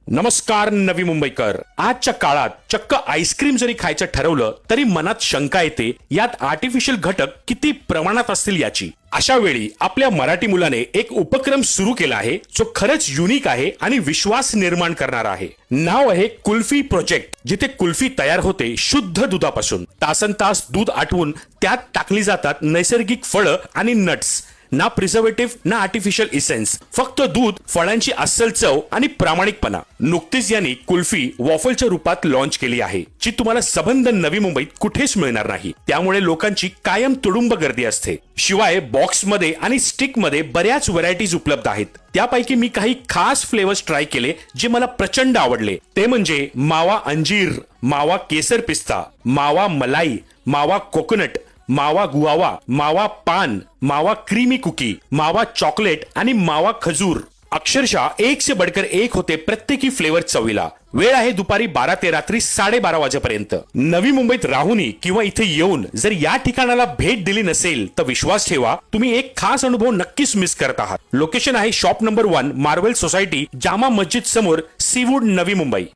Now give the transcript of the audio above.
नमस्कार नवी मुंबईकर. आजच्या काळात चक्क आईस्क्रीम जरी खायचं ठरवलं तरी मनात शंका येते यात आर्टिफिशियल घटक किती प्रमाणात असतील याची. अशा वेळी आपल्या मराठी मुलाने एक उपक्रम सुरू केला आहे जो खरंच युनिक आहे आणि विश्वास निर्माण करणारा आहे. नाव आहे कुल्फी प्रोजेक्ट, जिथे कुल्फी तयार होते शुद्ध दुधापासून. तासनतास दूध आटवून त्यात टाकली जातात नैसर्गिक फळं आणि नट्स. ना प्रिझर्वेटिव्ह ना आर्टिफिशियल इसेन्स, फक्त दूध, फळांची अस्सल चव आणि प्रामाणिकपणा. नुकतीच यांनी कुल्फी वॉफलच्या रूपात लॉन्च केली आहे, जी तुम्हाला सबंध नवी मुंबईत कुठेच मिळणार नाही. त्यामुळे लोकांची कायम तुडुंब गर्दी असते. शिवाय बॉक्समध्ये आणि स्टिकमध्ये बऱ्याच व्हरायटीज उपलब्ध आहेत. त्यापैकी मी काही खास फ्लेवर्स ट्राय केले जे मला प्रचंड आवडले. ते म्हणजे मावा अंजीर, मावा केसर पिस्ता, मावा मलाई, मावा कोकोनट, मावा गुआवा, मावा पान, मावा क्रीमी कुकी, मावा चॉकलेट आणि मावा खजूर. अक्षरशः एक से बढ़कर एक होते प्रत्येकी फ्लेवर चवीला. वेळ आहे दुपारी 12 ते रात्री 12:30 वाजेपर्यंत. नवी मुंबईत राहूनही किंवा इथे येऊन जर या ठिकाणाला भेट दिली नसेल तर विश्वास ठेवा, तुम्ही एक खास अनुभव नक्कीच मिस करत आहात. लोकेशन आहे shop number 1, marvel society, Jama Masjid समोर, सीवूड, नवी मुंबई.